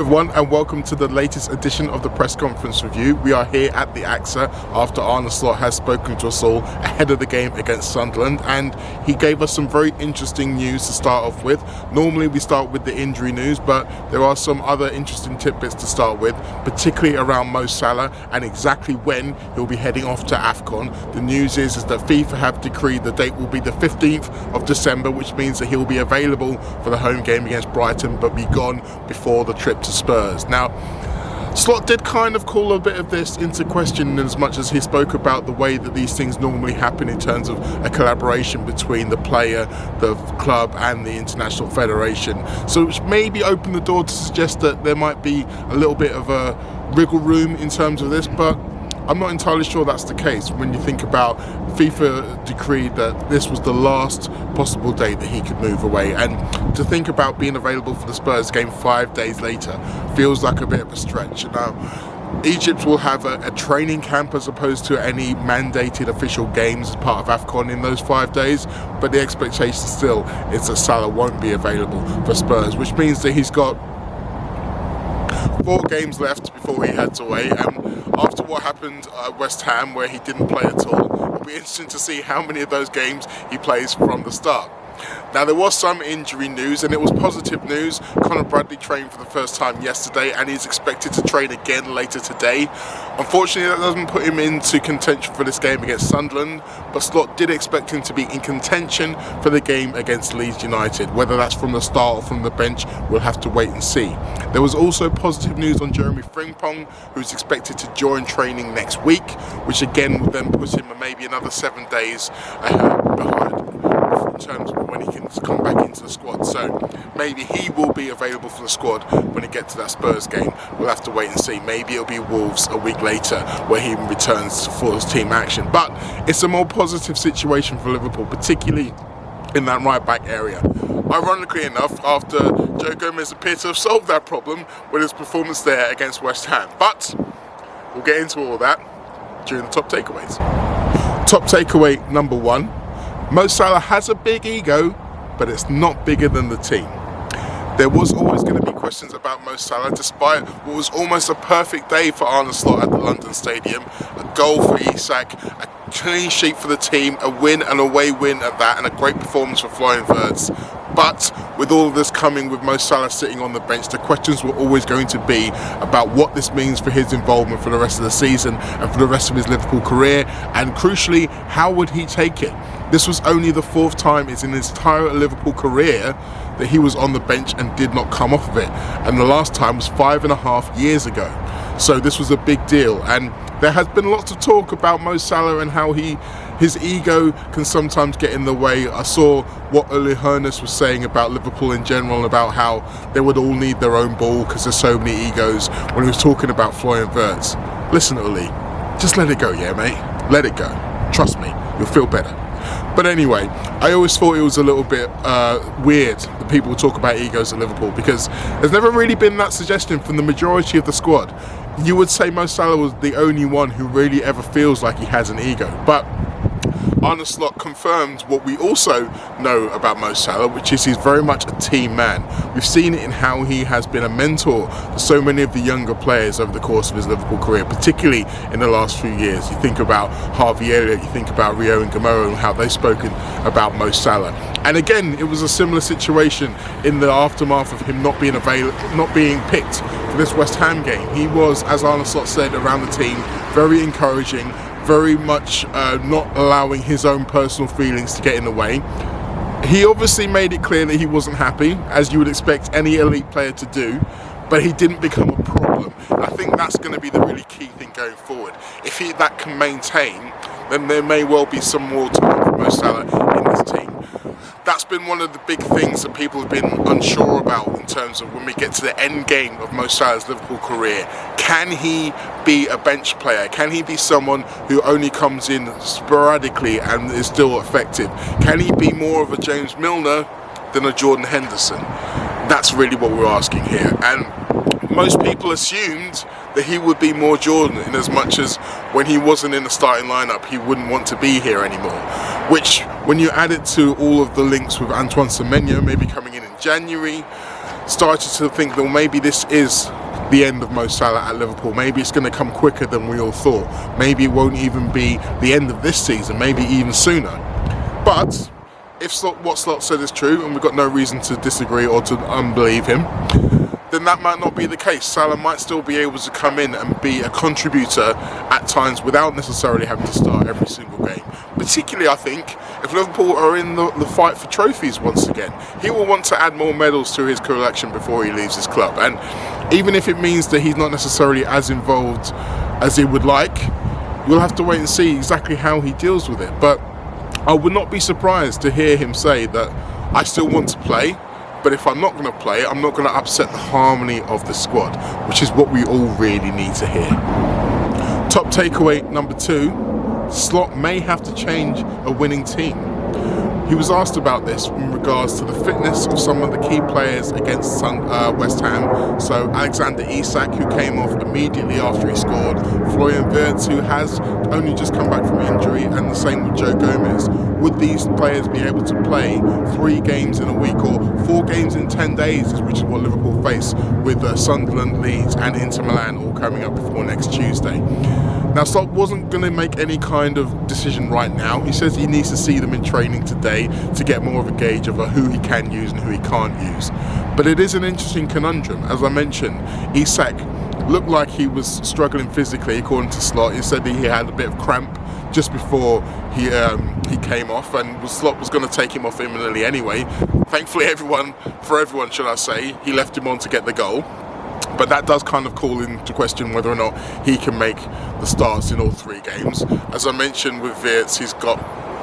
Hello everyone and welcome to the latest edition of the press conference review. We are here at the AXA after Arne Slot has spoken to us all ahead of the game against Sunderland, and he gave us some very interesting news to start off with. Normally we start with the injury news, but there are some other interesting tidbits to start with, particularly around Mo Salah and exactly when he'll be heading off to AFCON. The news is that FIFA have decreed the date will be the 15th of December, which means that he'll be available for the home game against Brighton but be gone before the trip to Spurs. Now, Slot did kind of call a bit of this into question in as much as he spoke about the way that these things normally happen in terms of a collaboration between the player, the club and the international federation. So which maybe opened the door to suggest that there might be a little bit of a wriggle room in terms of this, but I'm not entirely sure that's the case when you think about FIFA decreed that this was the last possible date that he could move away, and to think about being available for the Spurs game 5 days later feels like a bit of a stretch. Now, Egypt will have a training camp as opposed to any mandated official games as part of AFCON in those 5 days, but the expectation still is that Salah won't be available for Spurs, which means that he's got 4 games left before he heads away. And after what happened at West Ham, where he didn't play at all, it'll be interesting to see how many of those games he plays from the start. Now, there was some injury news, and it was positive news. Conor trained for the first time yesterday, and he's expected to train again later today. Unfortunately, that doesn't put him into contention for this game against Sunderland, but Slot did expect him to be in contention for the game against Leeds United. Whether that's from the start or from the bench, we'll have to wait and see. There was also positive news on Jeremie Frimpong, who's expected to join training next week, which again will then put him maybe another 7 days behind in terms of when he can come back into the squad. So maybe he will be available for the squad when he gets to that Spurs game. We'll have to wait and see. Maybe it'll be Wolves a week later where he returns for his team action. But it's a more positive situation for Liverpool, particularly in that right back area. Ironically enough, after Joe Gomez appeared to have solved that problem with his performance there against West Ham. But we'll get into all that during the top takeaways. Top takeaway number 1. Mo Salah has a big ego, but it's not bigger than the team. There was always going to be questions about Mo Salah, despite what was almost a perfect day for Arne Slot at the London Stadium. A goal for Isak, a clean sheet for the team, a win, an away win at that, and a great performance for Florian Wirtz. But with all of this coming with Mo Salah sitting on the bench, the questions were always going to be about what this means for his involvement for the rest of the season and for the rest of his Liverpool career, and crucially, how would he take it? This was only the 4th time in his entire Liverpool career that he was on the bench and did not come off of it, and the last time was 5.5 years ago. So this was a big deal, and there has been lots of talk about Mo Salah and how his ego can sometimes get in the way. I saw what Uli Hoeneß was saying about Liverpool in general, and about how they would all need their own ball because there's so many egos, when he was talking about Florian Wirtz. Listen, Uli, just let it go, yeah, mate? Let it go. Trust me, you'll feel better. But anyway, I always thought it was a little bit weird that people talk about egos at Liverpool, because there's never really been that suggestion from the majority of the squad. You would say Mo Salah was the only one who really ever feels like he has an ego. But Arne Slot confirmed what we also know about Mo Salah, which is he's very much a team man. We've seen it in how he has been a mentor to so many of the younger players over the course of his Liverpool career, particularly in the last few years. You think about Harvey Elliott, you think about Rio and Gamero and how they've spoken about Mo Salah. And again, it was a similar situation in the aftermath of him not being picked for this West Ham game. He was, as Arne Slot said, around the team, very encouraging, very much not allowing his own personal feelings to get in the way. He obviously made it clear that he wasn't happy, as you would expect any elite player to do, but he didn't become a problem. I think that's going to be the really key thing going forward. If that can maintain, then there may well be some more time for Mo Salah in this team. That's been one of the big things that people have been unsure about in terms of when we get to the end game of Mo Salah's Liverpool career. Can he be a bench player? Can he be someone who only comes in sporadically and is still effective? Can he be more of a James Milner than a Jordan Henderson? That's really what we're asking here. And most people assumed that he would be more Jordan, in as much as when he wasn't in the starting lineup, he wouldn't want to be here anymore. Which, when you add it to all of the links with Antoine Semenyo maybe coming in January, started to think that maybe this is the end of Mo Salah at Liverpool. Maybe it's going to come quicker than we all thought. Maybe it won't even be the end of this season, maybe even sooner. But if what Slot said is true, and we've got no reason to disagree or to unbelieve him, then that might not be the case. Salah might still be able to come in and be a contributor at times without necessarily having to start every single game. Particularly, I think, if Liverpool are in the fight for trophies once again, he will want to add more medals to his collection before he leaves his club. And even if it means that he's not necessarily as involved as he would like, we'll have to wait and see exactly how he deals with it. But I would not be surprised to hear him say that I still want to play, but if I'm not going to play, I'm not going to upset the harmony of the squad, which is what we all really need to hear. Top takeaway number 2, Slot may have to change a winning team. He was asked about this in regards to the fitness of some of the key players against West Ham. So Alexander Isak, who came off immediately after he scored, Florian Wirtz, who has only just come back from injury, and the same with Joe Gomez. Would these players be able to play 3 games in a week or 4 games in 10 days, which is what Liverpool face with Sunderland, Leeds and Inter Milan all coming up before next Tuesday? Now, Slot wasn't going to make any kind of decision right now. He says he needs to see them in training today to get more of a gauge of who he can use and who he can't use. But it is an interesting conundrum. As I mentioned, Isak looked like he was struggling physically, according to Slot. He said that he had a bit of cramp just before he came off, and Slot was going to take him off imminently anyway. Thankfully, everyone, should I say, he left him on to get the goal. But that does kind of call into question whether or not he can make the starts in all 3 games. As I mentioned with Wirtz, he's got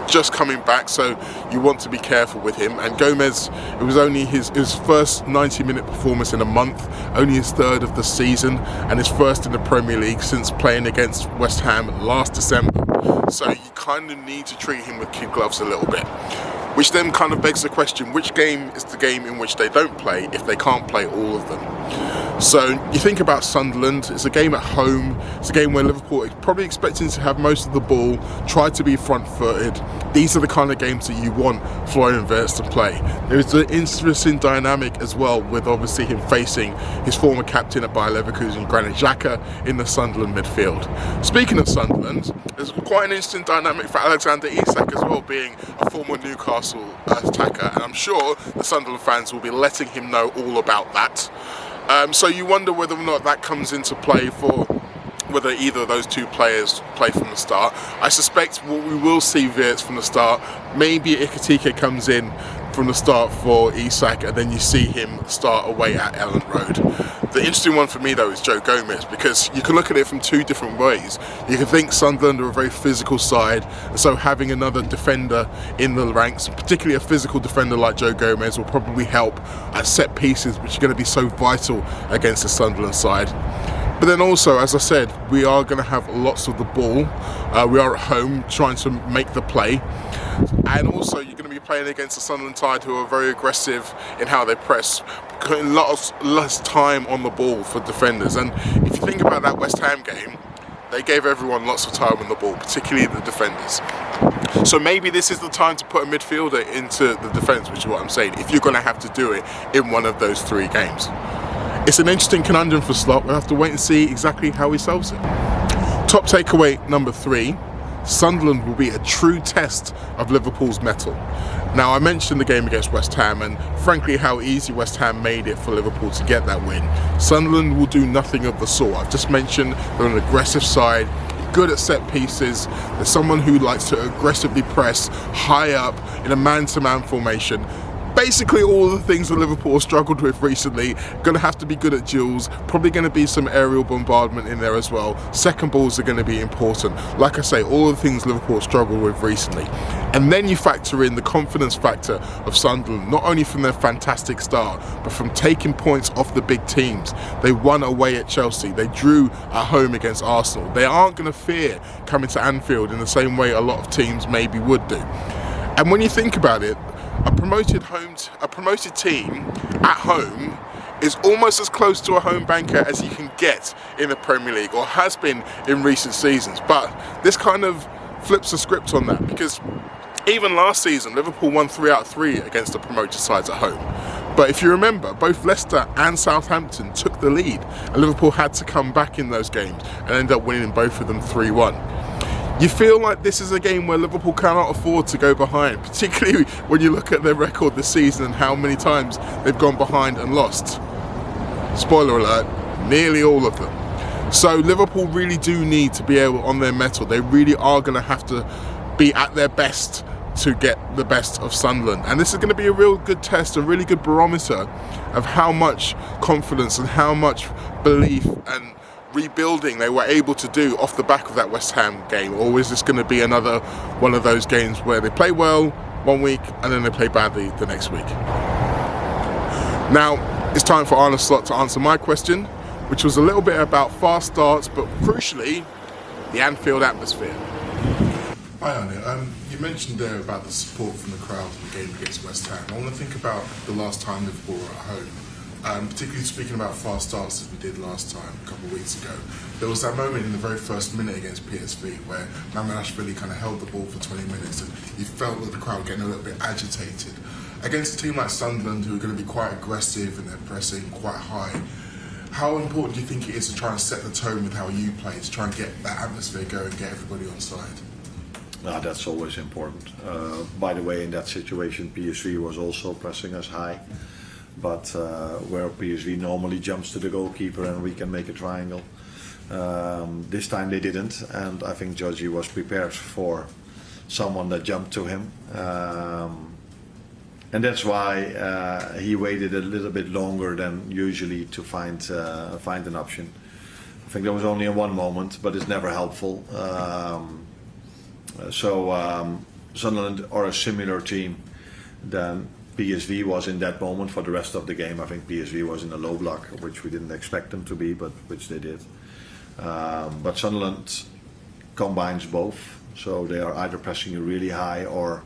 just coming back, so you want to be careful with him. And Gomez, it was only his first 90-minute performance in a month, only his 3rd of the season, and his 1st in the Premier League since playing against West Ham last December. So you kind of need to treat him with kid gloves a little bit. Which then kind of begs the question, which game is the game in which they don't play if they can't play all of them? So you think about Sunderland, it's a game at home, it's a game where Liverpool is probably expecting to have most of the ball, try to be front-footed. These are the kind of games that you want Florian Wirtz to play. There is an interesting dynamic as well with obviously him facing his former captain at Bayer Leverkusen, Granit Xhaka, in the Sunderland midfield. Speaking of Sunderland, there's quite an interesting dynamic for Alexander Isak as well, being a former Newcastle attacker, and I'm sure the Sunderland fans will be letting him know all about that. So you wonder whether or not that comes into play for whether either of those 2 players play from the start. I suspect we will see Wirtz from the start. Maybe Ekitike comes in from the start for Isak, and then you see him start away at Ellen Road. The interesting one for me though is Joe Gomez, because you can look at it from 2 different ways. You can think Sunderland are a very physical side, and so having another defender in the ranks, particularly a physical defender like Joe Gomez, will probably help at set pieces, which are going to be so vital against the Sunderland side. But then also, as I said, we are going to have lots of the ball. We are at home trying to make the play. And also, you're going to be playing against the Sunderland side who are very aggressive in how they press, putting less time on the ball for defenders. And if you think about that West Ham game, they gave everyone lots of time on the ball, particularly the defenders. So maybe this is the time to put a midfielder into the defence, which is what I'm saying, if you're going to have to do it in one of those 3 games. It's an interesting conundrum for Slot. We'll have to wait and see exactly how he solves it. Top takeaway number 3, Sunderland will be a true test of Liverpool's mettle. Now, I mentioned the game against West Ham and frankly how easy West Ham made it for Liverpool to get that win. Sunderland will do nothing of the sort. I've just mentioned they're an aggressive side, good at set pieces. They're someone who likes to aggressively press high up in a man-to-man formation. Basically all the things that Liverpool have struggled with recently. Going to have to be good at duels, probably going to be some aerial bombardment in there as well. Second balls are going to be important. Like I say, all the things Liverpool have struggled with recently. And then you factor in the confidence factor of Sunderland, not only from their fantastic start, but from taking points off the big teams. They won away at Chelsea, they drew at home against Arsenal. They aren't going to fear coming to Anfield in the same way a lot of teams maybe would do. And when you think about it, a promoted team at home is almost as close to a home banker as you can get in the Premier League, or has been in recent seasons. But this kind of flips the script on that, because even last season Liverpool won 3 out of 3 against the promoted sides at home. But if you remember, both Leicester and Southampton took the lead, and Liverpool had to come back in those games and ended up winning both of them 3-1. You feel like this is a game where Liverpool cannot afford to go behind, particularly when you look at their record this season and how many times they've gone behind and lost. Spoiler alert, nearly all of them. So Liverpool really do need to be able on their mettle. They really are going to have to be at their best to get the best of Sunderland. And this is going to be a real good test, a really good barometer of how much confidence and how much belief and rebuilding they were able to do off the back of that West Ham game. Or is this going to be another one of those games where they play well one week and then they play badly the next week? Now, it's time for Arne Slot to answer my question, which was a little bit about fast starts, but crucially, the Anfield atmosphere. Hi Arne, you mentioned there about the support from the crowd in the game against West Ham. I want to think about the last time Liverpool were at home, particularly speaking about fast starts as we did last time, a couple of weeks ago. There was that moment in the very first minute against PSV where Mamouche kind of held the ball for 20 minutes and you felt that the crowd getting a little bit agitated. Against a team like Sunderland, who are going to be quite aggressive and they're pressing quite high, how important do you think it is to try and set the tone with how you play, to try and get that atmosphere going, get everybody on side? That's always important. By the way, in that situation, PSV was also pressing us high, but where PSV normally jumps to the goalkeeper and we can make a triangle, this time they didn't, and I think Georgie was prepared for someone that jumped to him. And that's why he waited a little bit longer than usually to find an option. I think there was only one moment, but it's never helpful. Sunderland are a similar team than PSV was in that moment. For the rest of the game, I think PSV was in a low block, which we didn't expect them to be, but which they did. But Sunderland combines both, so they are either pressing you really high or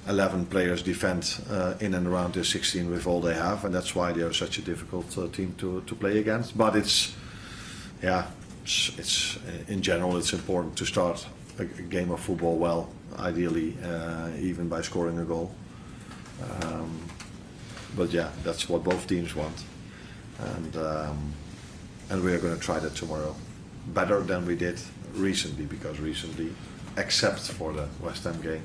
11 players defend in and around the 16 with all they have, and that's why they are such a difficult team to play against. But it's in general it's important to start a game of football well, ideally even by scoring a goal. But yeah, that's what both teams want, and we are going to try that tomorrow, better than we did recently, because recently, except for the West Ham game,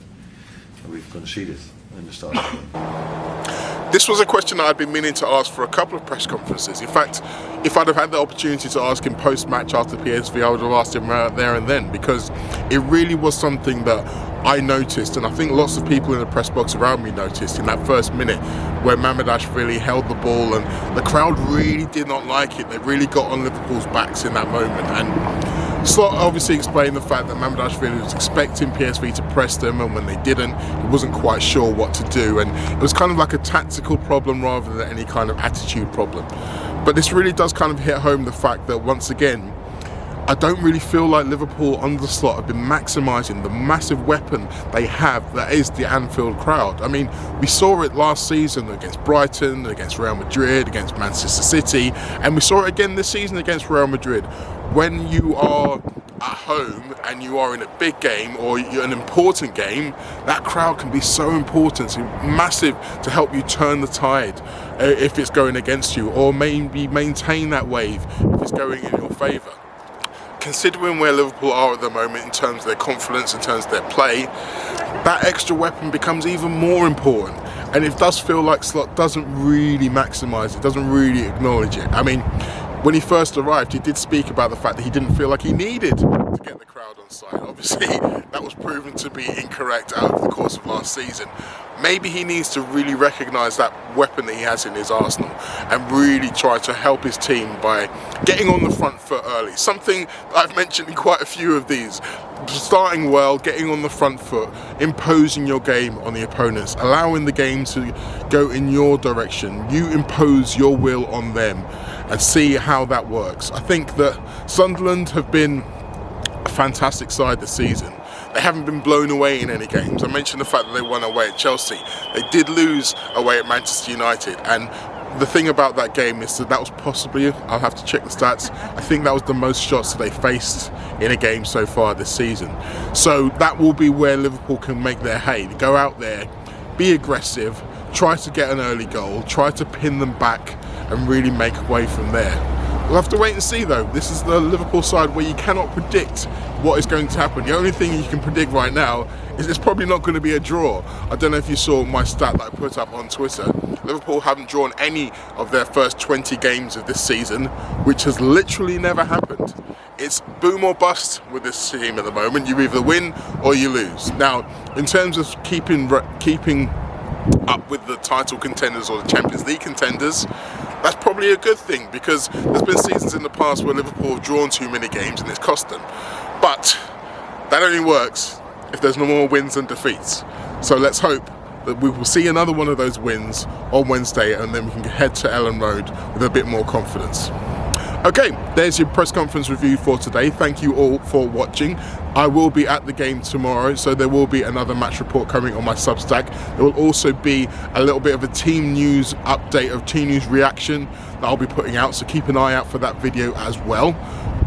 we've conceded in the start of the game. This was a question that I'd been meaning to ask for a couple of press conferences. In fact, if I'd have had the opportunity to ask him post-match after PSV, I would have asked him right there and then, because it really was something that I noticed, and I think lots of people in the press box around me noticed in that first minute where Mamouche really held the ball, and the crowd really did not like it. They really got on Liverpool's backs in that moment. And Slot obviously explained the fact that Mamouche really was expecting PSV to press them, and when they didn't, he wasn't quite sure what to do, and it was kind of like a tactical problem rather than any kind of attitude problem. But this really does kind of hit home the fact that, once again, I don't really feel like Liverpool under Slot have been maximising the massive weapon they have, that is the Anfield crowd. I mean, we saw it last season against Brighton, against Real Madrid, against Manchester City, and we saw it again this season against Real Madrid. When you are at home and you are in a big game or you're an important game, that crowd can be so important, so massive to help you turn the tide if it's going against you, or maybe maintain that wave if it's going in your favour. Considering where Liverpool are at the moment in terms of their confidence, in terms of their play, that extra weapon becomes even more important. And it does feel like Slot doesn't really maximise it, doesn't really acknowledge it. I mean, when he first arrived, he did speak about the fact that he didn't feel like he needed to get the crowd on side. Obviously, that was proven to be incorrect over the course of last season. Maybe he needs to really recognise that weapon that he has in his arsenal and really try to help his team by getting on the front foot early. Something I've mentioned in quite a few of these. Starting well, getting on the front foot, imposing your game on the opponents, allowing the game to go in your direction. You impose your will on them and see how that works. I think that Sunderland have been a fantastic side this season. They haven't been blown away in any games. I mentioned the fact that they won away at Chelsea. They did lose away at Manchester United, and the thing about that game is that was possibly, I'll have to check the stats, I think that was the most shots that they faced in a game so far this season. So that will be where Liverpool can make their hay. Go out there, be aggressive, try to get an early goal, try to pin them back and really make a way from there. We'll have to wait and see though. This is the Liverpool side where you cannot predict what is going to happen. The only thing you can predict right now is it's probably not going to be a draw. I don't know if you saw my stat that I put up on Twitter. Liverpool haven't drawn any of their first 20 games of this season, which has literally never happened. It's boom or bust with this team at the moment. You either win or you lose. Now, in terms of keeping up with the title contenders or the Champions League contenders, that's probably a good thing, because there's been seasons in the past where Liverpool have drawn too many games and it's cost them. But that only works if there's no more wins and defeats. So let's hope that we will see another one of those wins on Wednesday, and then we can head to Ellen Road with a bit more confidence. Okay, there's your press conference review for today. Thank you all for watching. I will be at the game tomorrow, so there will be another match report coming on my Substack. There will also be a little bit of a team news update, of team news reaction that I'll be putting out, so keep an eye out for that video as well.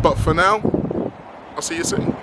But for now, I'll see you soon.